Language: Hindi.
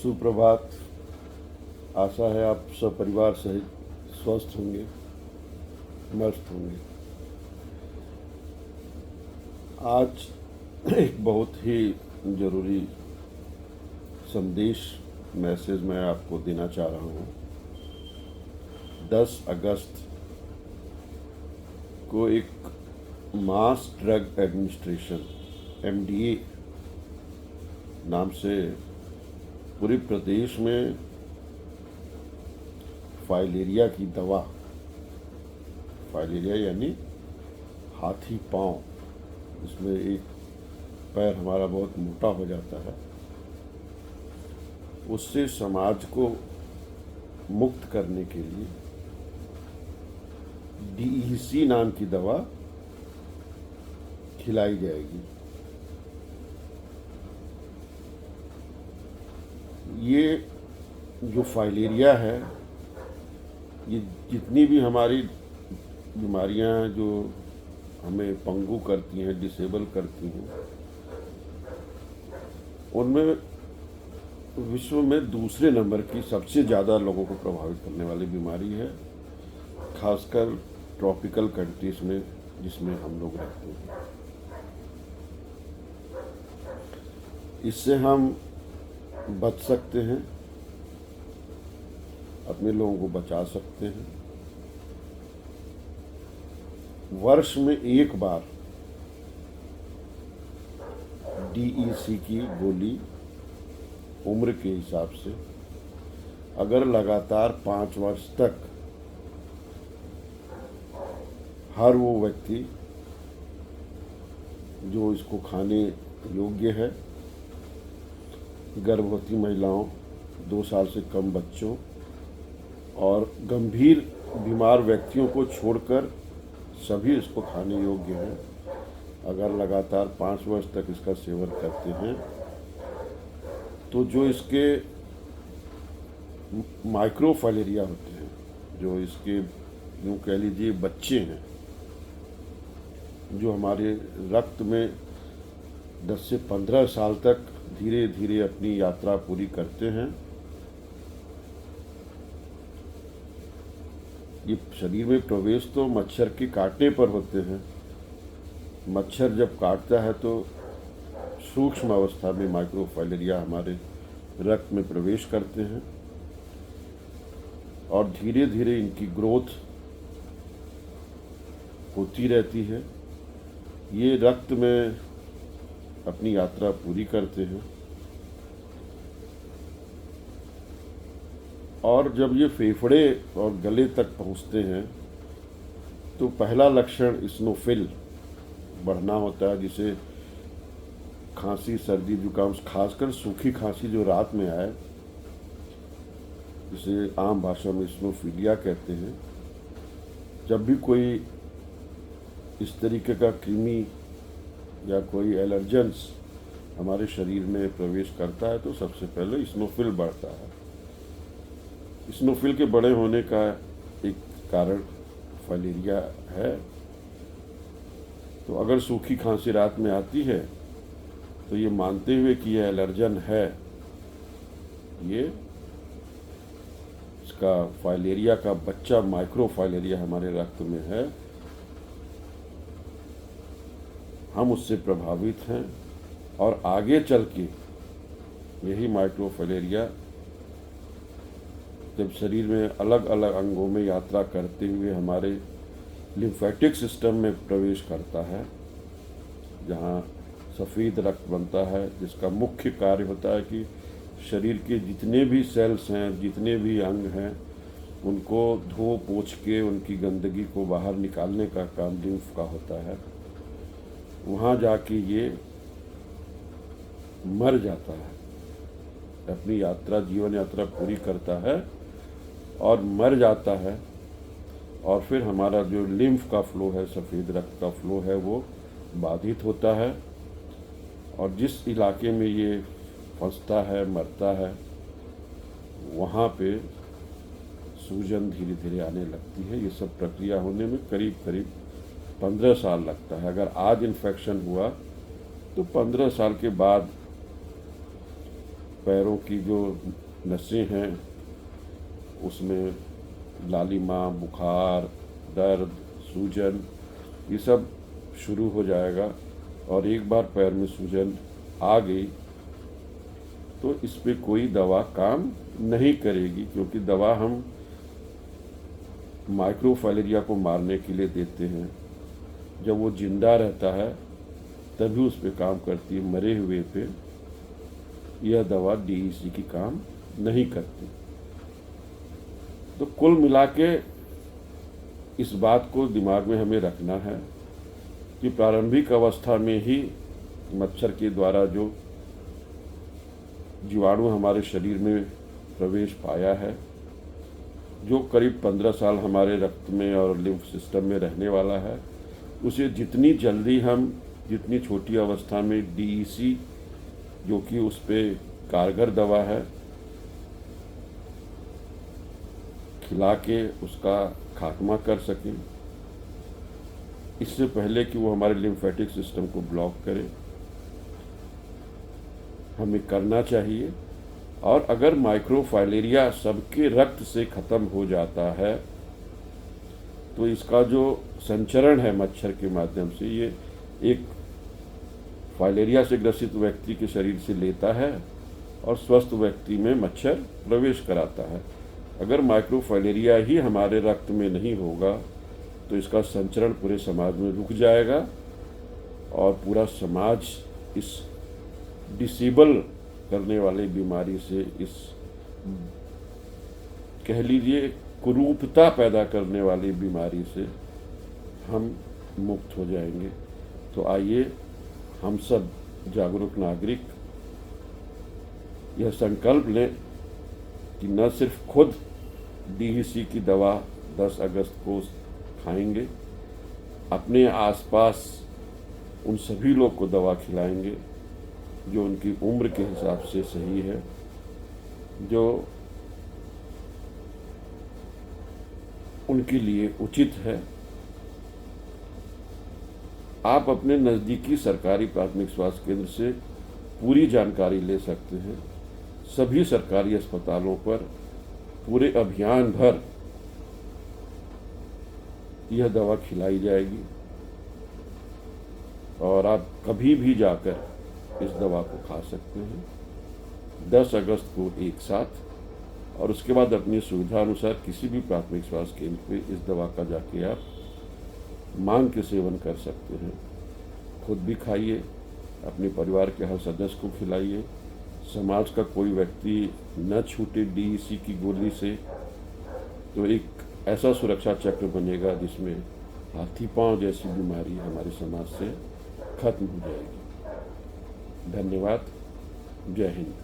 सुप्रभात। आशा है आप सब परिवार सहित स्वस्थ होंगे, मस्त होंगे। आज एक बहुत ही ज़रूरी संदेश मैसेज मैं आपको देना चाह रहा हूँ। 10 अगस्त को एक मास ड्रग एडमिनिस्ट्रेशन MDA नाम से पूरे प्रदेश में फाइलेरिया की दवा, फाइलेरिया यानी हाथी पाँव, इसमें एक पैर हमारा बहुत मोटा हो जाता है, उससे समाज को मुक्त करने के लिए DEC नाम की दवा खिलाई जाएगी। ये जो फाइलेरिया है, ये जितनी भी हमारी बीमारियां हैं जो हमें पंगु करती हैं, डिसेबल करती हैं, उनमें विश्व में दूसरे नंबर की सबसे ज़्यादा लोगों को प्रभावित करने वाली बीमारी है, खासकर ट्रॉपिकल कंट्रीज में जिसमें हम लोग रहते हैं। इससे हम बच सकते हैं, अपने लोगों को बचा सकते हैं। वर्ष में एक बार DEC की गोली उम्र के हिसाब से अगर लगातार 5 वर्ष तक हर वो व्यक्ति जो इसको खाने योग्य है, गर्भवती महिलाओं, 2 साल से कम बच्चों और गंभीर बीमार व्यक्तियों को छोड़कर सभी इसको खाने योग्य हैं, अगर लगातार 5 वर्ष तक इसका सेवन करते हैं तो जो इसके माइक्रोफाइलेरिया होते हैं, जो इसके यूँ कह लीजिए बच्चे हैं, जो हमारे रक्त में 10 से 15 साल तक धीरे धीरे अपनी यात्रा पूरी करते हैं, ये शरीर में प्रवेश तो मच्छर के काटने पर होते हैं। मच्छर जब काटता है तो सूक्ष्म अवस्था में माइक्रोफाइलेरिया हमारे रक्त में प्रवेश करते हैं और धीरे धीरे इनकी ग्रोथ होती रहती है। ये रक्त में अपनी यात्रा पूरी करते हैं और जब ये फेफड़े और गले तक पहुंचते हैं तो पहला लक्षण इस्नोफिल बढ़ना होता है, जिसे खांसी, सर्दी, जुकाम, खासकर सूखी खांसी जो रात में आए, जिसे आम भाषा में इस्नोफिलिया कहते हैं। जब भी कोई इस तरीके का कृमि या कोई एलर्जेंस हमारे शरीर में प्रवेश करता है तो सबसे पहले इस्नोफिल बढ़ता है। इस्नोफिल के बड़े होने का एक कारण फाइलेरिया है। तो अगर सूखी खांसी रात में आती है तो ये मानते हुए कि यह एलर्जन है, ये इसका फाइलेरिया का बच्चा माइक्रोफाइलेरिया हमारे रक्त में है, हम उससे प्रभावित हैं और आगे चल के यही माइक्रोफाइलेरिया जब शरीर में अलग अलग अंगों में यात्रा करते हुए हमारे लिम्फेटिक सिस्टम में प्रवेश करता है, जहाँ सफ़ेद रक्त बनता है, जिसका मुख्य कार्य होता है कि शरीर के जितने भी सेल्स हैं, जितने भी अंग हैं, उनको धो पोंछ के उनकी गंदगी को बाहर निकालने का काम लिम्फ का होता है। वहाँ जाके ये मर जाता है, अपनी यात्रा, जीवन यात्रा पूरी करता है और मर जाता है। और फिर हमारा जो लिम्फ का फ्लो है, सफ़ेद रक्त का फ्लो है, वो बाधित होता है और जिस इलाके में ये फंसता है, मरता है, वहाँ पे सूजन धीरे धीरे आने लगती है। ये सब प्रक्रिया होने में करीब करीब 15 साल लगता है। अगर आज इन्फेक्शन हुआ तो 15 साल के बाद पैरों की जो नसें हैं उसमें लालिमा, बुखार, दर्द, सूजन, ये सब शुरू हो जाएगा। और एक बार पैर में सूजन आ गई तो इस पे कोई दवा काम नहीं करेगी, क्योंकि दवा हम माइक्रोफाइलेरिया को मारने के लिए देते हैं। जब वो जिंदा रहता है तभी उस पे काम करती है, मरे हुए पे यह दवा DEC की काम नहीं करती। तो कुल मिला के इस बात को दिमाग में हमें रखना है कि प्रारंभिक अवस्था में ही मच्छर के द्वारा जो जीवाणु हमारे शरीर में प्रवेश पाया है, जो करीब 15 साल हमारे रक्त में और लिम्फ सिस्टम में रहने वाला है, उसे जितनी जल्दी हम जितनी छोटी अवस्था में DEC जो कि उस पर कारगर दवा है खिला के उसका खात्मा कर सकें, इससे पहले कि वो हमारे लिम्फेटिक सिस्टम को ब्लॉक करे, हमें करना चाहिए। और अगर माइक्रोफाइलेरिया सबके रक्त से ख़त्म हो जाता है तो इसका जो संचरण है मच्छर के माध्यम से, ये एक फाइलेरिया से ग्रसित व्यक्ति के शरीर से लेता है और स्वस्थ व्यक्ति में मच्छर प्रवेश कराता है। अगर माइक्रोफाइलेरिया ही हमारे रक्त में नहीं होगा तो इसका संचरण पूरे समाज में रुक जाएगा और पूरा समाज इस डिसेबल करने वाली बीमारी से, इस कह लीजिए कुरूपता पैदा करने वाली बीमारी से हम मुक्त हो जाएंगे। तो आइए हम सब जागरूक नागरिक यह संकल्प लें कि न सिर्फ खुद DEC की दवा 10 अगस्त को खाएंगे, अपने आसपास उन सभी लोग को दवा खिलाएंगे जो उनकी उम्र के हिसाब से सही है, जो उनके लिए उचित है। आप अपने नज़दीकी सरकारी प्राथमिक स्वास्थ्य केंद्र से पूरी जानकारी ले सकते हैं। सभी सरकारी अस्पतालों पर पूरे अभियान भर यह दवा खिलाई जाएगी और आप कभी भी जाकर इस दवा को खा सकते हैं 10 अगस्त को एक साथ, और उसके बाद अपनी सुविधा अनुसार किसी भी प्राथमिक स्वास्थ्य केंद्र पे इस दवा का जाके आप मांग के सेवन कर सकते हैं। खुद भी खाइए, अपने परिवार के हर सदस्य को खिलाइए, समाज का कोई व्यक्ति न छूटे DEC की गोली से, तो एक ऐसा सुरक्षा चक्र बनेगा जिसमें हाथी पांव जैसी बीमारी हमारे समाज से खत्म हो जाएगी। धन्यवाद। जय हिंद।